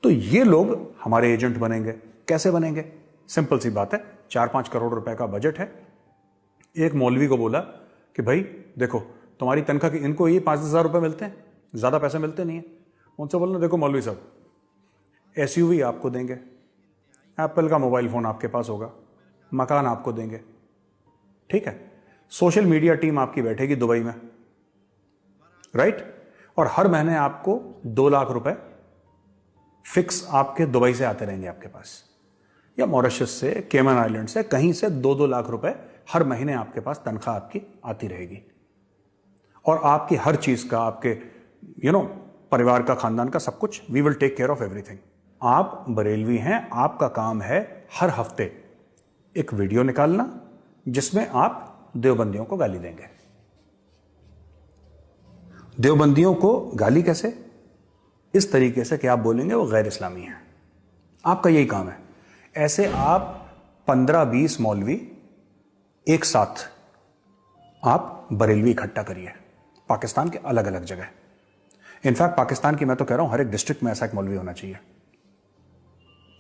تو یہ لوگ ہمارے ایجنٹ بنیں گے. کیسے بنیں گے؟ سمپل سی بات ہے, 4-5 کروڑ روپے کا بجٹ ہے. ایک مولوی کو بولا کہ بھائی دیکھو تمہاری تنخواہ کی, ان کو یہ 5,000 روپے ملتے ہیں, زیادہ پیسے ملتے نہیں ہیں. ان سے بولنا دیکھو مولوی صاحب SUV آپ کو دیں گے, ایپل کا موبائل فون آپ کے پاس ہوگا, مکان آپ کو دیں گے, ٹھیک ہے, سوشل میڈیا ٹیم آپ کی بیٹھے گی دبئی میں, رائٹ, اور ہر مہینے آپ کو 2 لاکھ روپے فکس آپ کے دبئی سے آتے رہیں گے آپ کے پاس, یا موریشس سے, کیمن آئلینڈ سے, کہیں سے 2-2 لاکھ روپے ہر مہینے آپ کے پاس تنخواہ آپ کی آتی رہے گی. اور آپ کی ہر چیز کا, آپ کے پریوار کا, خاندان کا, سب کچھ we will take care of ایوری تھنگ. آپ بریلوی ہیں, آپ کا کام ہے ہر ہفتے ایک ویڈیو نکالنا جس میں آپ دیوبندیوں کو گالی دیں گے. دیوبندیوں کو گالی کیسے؟ اس طریقے سے کہ آپ بولیں گے وہ غیر اسلامی ہیں. آپ کا یہی کام ہے. ایسے آپ 15-20 مولوی ایک ساتھ آپ بریلوی اکٹھا کریے پاکستان کے الگ الگ جگہ. انفیکٹ پاکستان کی میں تو کہہ رہا ہوں ہر ایک ڈسٹرکٹ میں ایسا ایک مولوی ہونا چاہیے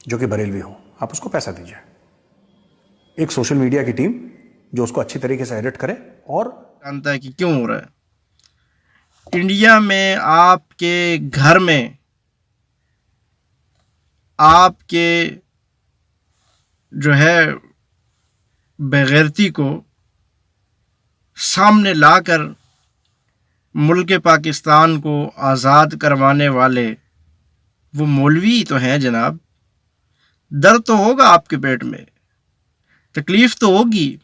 جو کہ بریلوی ہو. آپ اس کو پیسہ دیجیے, ایک سوشل میڈیا کی ٹیم جو اس کو اچھی طریقے سے ایڈٹ کرے. اور جانتا ہے کہ کیوں ہو رہا ہے. انڈیا میں آپ کے گھر میں آپ کے جو ہے بغیرتی کو سامنے لا کر ملک پاکستان کو آزاد کروانے والے وہ مولوی تو ہیں جناب. درد تو ہوگا آپ کے پیٹ میں, تکلیف تو ہوگی.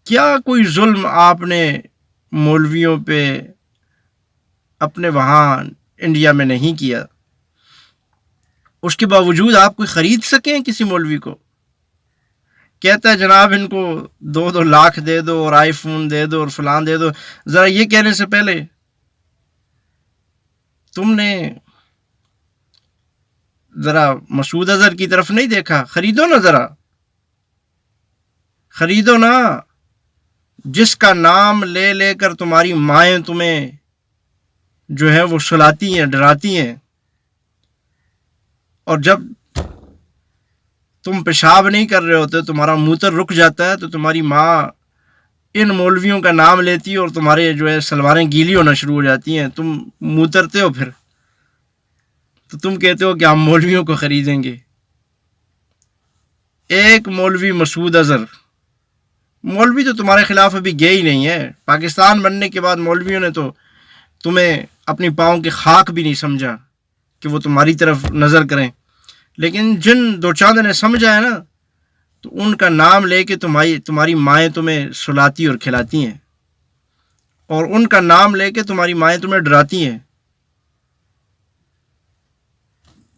کیا کوئی ظلم آپ نے مولویوں پہ اپنے وہاں انڈیا میں نہیں کیا؟ اس کے باوجود آپ کوئی خرید سکیں کسی مولوی کو؟ کہتا ہے جناب ان کو 2-2 لاکھ دے دو اور آئی فون دے دو اور فلان دے دو. ذرا یہ کہنے سے پہلے تم نے ذرا مسعود اظہر کی طرف نہیں دیکھا؟ خریدو نا, ذرا خریدو نا. جس کا نام لے لے کر تمہاری مائیں تمہیں جو ہے وہ سلاتی ہیں, ڈراتی ہیں, اور جب تم پیشاب نہیں کر رہے ہوتے, تمہارا موتر رک جاتا ہے, تو تمہاری ماں ان مولویوں کا نام لیتی ہے اور تمہارے جو ہے سلواریں گیلی ہونا شروع ہو جاتی ہیں. تم موترتے ہو پھر, تو تم کہتے ہو کہ ہم مولویوں کو خریدیں گے. ایک مولوی مسعود اظہر, مولوی تو تمہارے خلاف ابھی گئے ہی نہیں ہے. پاکستان بننے کے بعد مولویوں نے تو تمہیں اپنی پاؤں کی خاک بھی نہیں سمجھا کہ وہ تمہاری طرف نظر کریں. لیکن جن 2 چاند نے سمجھا ہے نا, تو ان کا نام لے کے تمہاری مائیں تمہیں سلاتی اور کھلاتی ہیں, اور ان کا نام لے کے تمہاری مائیں تمہیں ڈراتی ہیں.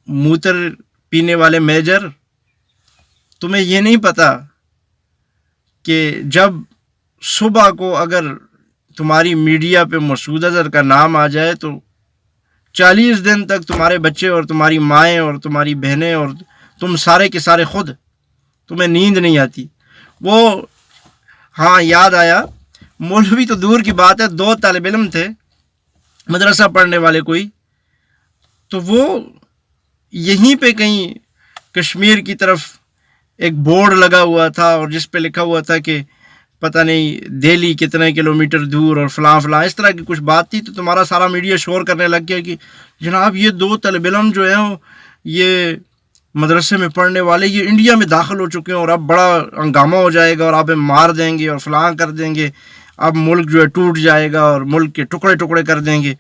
موتر پینے والے میجر, تمہیں یہ نہیں پتا کہ جب صبح کو اگر تمہاری میڈیا پہ مسعود اظہر کا نام آ جائے تو 40 دن تک تمہارے بچے اور تمہاری مائیں اور تمہاری بہنیں اور تم سارے کے سارے خود, تمہیں نیند نہیں آتی. وہ ہاں یاد آیا, مولوی تو دور کی بات ہے, 2 طالب علم تھے مدرسہ پڑھنے والے کوئی, تو وہ یہیں پہ کہیں کشمیر کی طرف ایک بورڈ لگا ہوا تھا اور جس پہ لکھا ہوا تھا کہ پتہ نہیں دہلی کتنے کلومیٹر دور اور فلاں فلاں, اس طرح کی کچھ بات تھی. تو تمہارا سارا میڈیا شور کرنے لگ گیا کہ جناب یہ 2 طالب علم جو ہیں یہ مدرسے میں پڑھنے والے یہ انڈیا میں داخل ہو چکے ہیں اور اب بڑا ہنگامہ ہو جائے گا اور آپ مار دیں گے اور فلاں کر دیں گے, اب ملک جو ہے ٹوٹ جائے گا اور ملک کے ٹکڑے ٹکڑے کر دیں گے.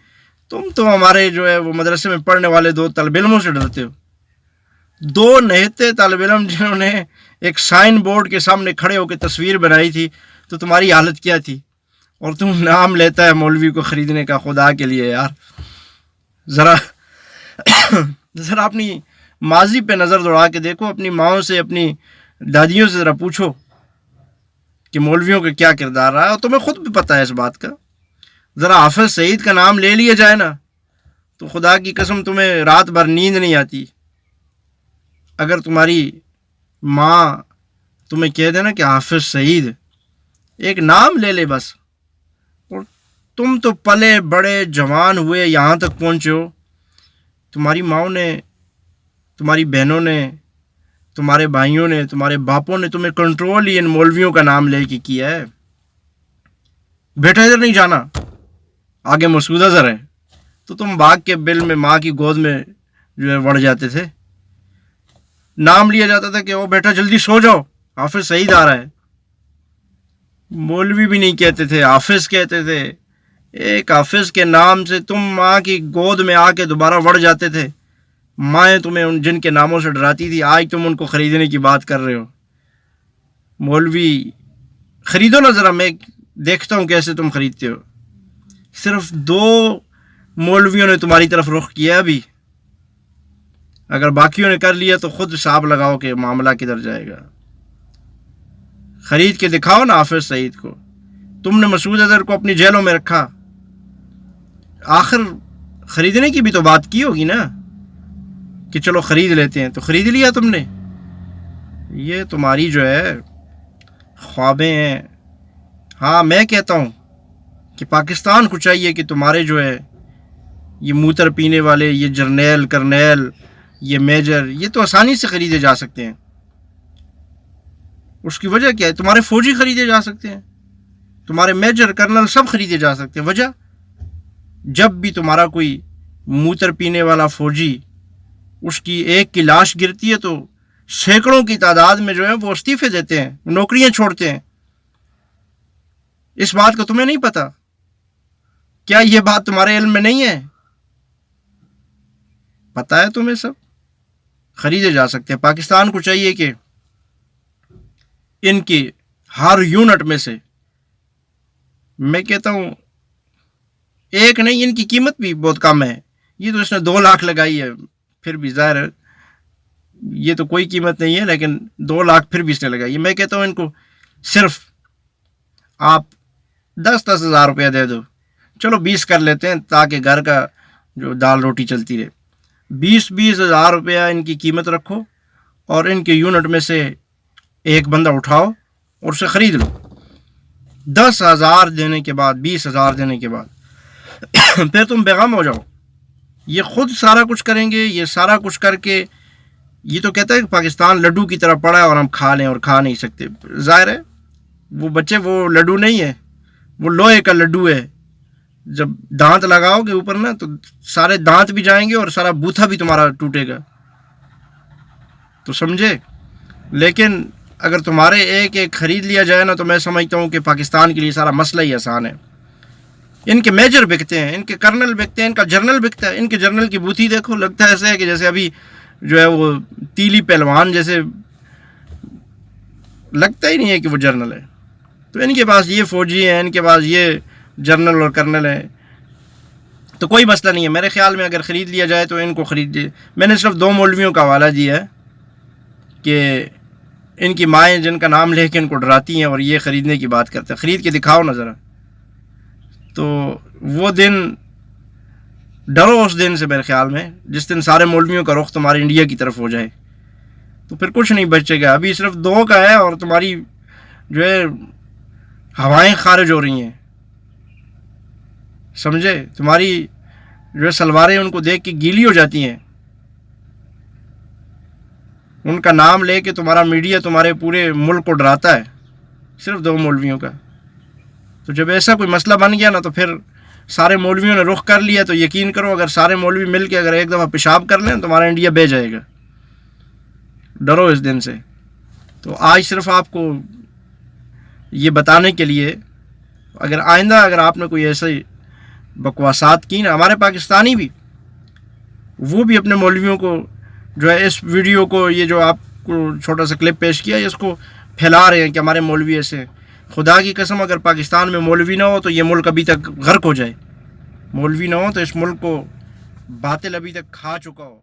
تم تو ہمارے جو ہے وہ مدرسے میں پڑھنے والے 2 طالب علموں سے ڈرتے ہو. 2 نہتے طالب علم جنہوں نے ایک سائن بورڈ کے سامنے کھڑے ہو کے تصویر بنائی تھی, تو تمہاری حالت کیا تھی؟ اور تم نام لیتا ہے مولوی کو خریدنے کا. خدا کے لیے یار, ذرا اپنی ماضی پہ نظر دوڑا کے دیکھو, اپنی ماؤں سے اپنی دادیوں سے ذرا پوچھو کہ مولویوں کا کیا کردار رہا ہے, اور تمہیں خود بھی پتہ ہے اس بات کا. ذرا حافظ سعید کا نام لے لیا جائے نا تو خدا کی قسم تمہیں رات بھر نیند نہیں آتی. اگر تمہاری ماں تمہیں کہہ دینا کہ حافظ سعید, ایک نام لے لے بس, اور تم تو پلے بڑے جوان ہوئے یہاں تک پہنچے ہو, تمہاری ماؤں نے, تمہاری بہنوں نے, تمہارے بھائیوں نے, تمہارے باپوں نے تمہیں کنٹرول ہی ان مولویوں کا نام لے کے کیا ہے. بیٹا ادھر نہیں جانا, آگے مسعود اظہر ہے, تو تم بھاگ کے بل میں ماں کی گود میں جو ہے وڑ جاتے تھے. نام لیا جاتا تھا کہ او بیٹا جلدی سو جاؤ, حافظ سعید آ رہا ہے. مولوی بھی نہیں کہتے تھے, حافظ کہتے تھے. ایک حافظ کے نام سے تم ماں کی گود میں آ کے دوبارہ وڑ جاتے تھے. مائیں تمہیں ان جن کے ناموں سے ڈراتی تھی, آج تم ان کو خریدنے کی بات کر رہے ہو. مولوی خریدو نا ذرا, میں دیکھتا ہوں کیسے تم خریدتے ہو. صرف 2 مولویوں نے تمہاری طرف رخ کیا ابھی. اگر باقیوں نے کر لیا تو خود حساب لگاؤ کہ معاملہ کدھر جائے گا. خرید کے دکھاؤ نا حافظ سعید کو. تم نے مسعود اظہر کو اپنی جیلوں میں رکھا, آخر خریدنے کی بھی تو بات کی ہوگی نا کہ چلو خرید لیتے ہیں, تو خرید لیا تم نے. یہ تمہاری جو ہے خوابیں ہیں. ہاں میں کہتا ہوں کہ پاکستان کو چاہیے کہ تمہارے جو ہے یہ موتر پینے والے, یہ جرنیل, کرنیل, یہ میجر, یہ تو آسانی سے خریدے جا سکتے ہیں. اس کی وجہ کیا ہے؟ تمہارے فوجی خریدے جا سکتے ہیں, تمہارے میجر, کرنل سب خریدے جا سکتے ہیں. وجہ, جب بھی تمہارا کوئی موتر پینے والا فوجی, اس کی ایک کی لاش گرتی ہے تو سینکڑوں کی تعداد میں جو ہے وہ استعفے دیتے ہیں, نوکریاں چھوڑتے ہیں. اس بات کا تمہیں نہیں پتا؟ کیا یہ بات تمہارے علم میں نہیں ہے؟ پتا ہے تمہیں, سب خریدے جا سکتے ہیں. پاکستان کو چاہیے کہ ان کی ہر یونٹ میں سے, میں کہتا ہوں ایک نہیں, ان کی قیمت بھی بہت کم ہے. یہ تو اس نے 2 لاکھ لگائی ہے, پھر بھی ظاہر ہے یہ تو کوئی قیمت نہیں ہے, لیکن 2 لاکھ پھر بھی اس نے لگائی ہے. میں کہتا ہوں ان کو صرف آپ 10-10 ہزار روپیہ دے دو, چلو 20 کر لیتے ہیں تاکہ گھر کا جو دال روٹی چلتی رہے. 20-20 ہزار روپیہ ان کی قیمت رکھو, اور ان کے یونٹ میں سے ایک بندہ اٹھاؤ اور اسے خرید لو. 10,000 دینے کے بعد, 20,000 دینے کے بعد پھر تم بیغم ہو جاؤ. یہ خود سارا کچھ کریں گے. یہ سارا کچھ کر کے یہ تو کہتا ہے کہ پاکستان لڈو کی طرح پڑا ہے اور ہم کھا لیں, اور کھا نہیں سکتے. ظاہر ہے وہ بچے وہ لڈو نہیں ہے, وہ لوہے کا لڈو ہے. جب دانت لگاؤ گے اوپر نا تو سارے دانت بھی جائیں گے اور سارا بوتھا بھی تمہارا ٹوٹے گا. تو سمجھے؟ لیکن اگر تمہارے ایک ایک خرید لیا جائے نا تو میں سمجھتا ہوں کہ پاکستان کے لیے سارا مسئلہ ہی آسان ہے. ان کے میجر بکتے ہیں, ان کے کرنل بکتے ہیں, ان کا جرنل بکتا ہے. ان کے جرنل کی بوتھی دیکھو, لگتا ہے ایسے ہے کہ جیسے ابھی جو ہے وہ تیلی پہلوان جیسے, لگتا ہی نہیں ہے کہ وہ جرنل ہے. تو ان کے پاس یہ فوجی ہیں, ان کے پاس یہ جرنل اور کرنل ہیں, تو کوئی مسئلہ نہیں ہے. میرے خیال میں اگر خرید لیا جائے تو ان کو خرید لیے. میں نے صرف 2 مولویوں کا حوالہ دیا ہے کہ ان کی مائیں جن کا نام لے کے ان کو ڈراتی ہیں اور یہ خریدنے کی بات کرتے ہیں. خرید کے دکھاؤ نا ذرا. تو وہ دن, ڈرو اس دن سے میرے خیال میں, جس دن سارے مولویوں کا رخ تمہارے انڈیا کی طرف ہو جائے, تو پھر کچھ نہیں بچے گا. ابھی صرف 2 کا ہے اور تمہاری جو ہے ہوائیں خارج ہو رہی ہیں, سمجھے؟ تمہاری جو ہے سلواریں ان کو دیکھ کے گیلی ہو جاتی ہیں. ان کا نام لے کے تمہارا میڈیا تمہارے پورے ملک کو ڈراتا ہے, صرف 2 مولویوں کا. تو جب ایسا کوئی مسئلہ بن گیا نا تو پھر سارے مولویوں نے رخ کر لیا, تو یقین کرو اگر سارے مولوی مل کے اگر ایک دفعہ پیشاب کر لیں تو تمہارا انڈیا بہ جائے گا. ڈرو اس دن سے. تو آج صرف آپ کو یہ بتانے کے لیے, اگر آئندہ اگر آپ نے کوئی ایسے بکواسات کی نا, ہمارے پاکستانی بھی وہ بھی اپنے مولویوں کو جو ہے اس ویڈیو کو, یہ جو آپ کو چھوٹا سا کلپ پیش کیا, اس کو پھیلا رہے ہیں کہ ہمارے مولوی ایسے. خدا کی قسم اگر پاکستان میں مولوی نہ ہو تو یہ ملک ابھی تک غرق ہو جائے. مولوی نہ ہو تو اس ملک کو باطل ابھی تک کھا چکا ہو.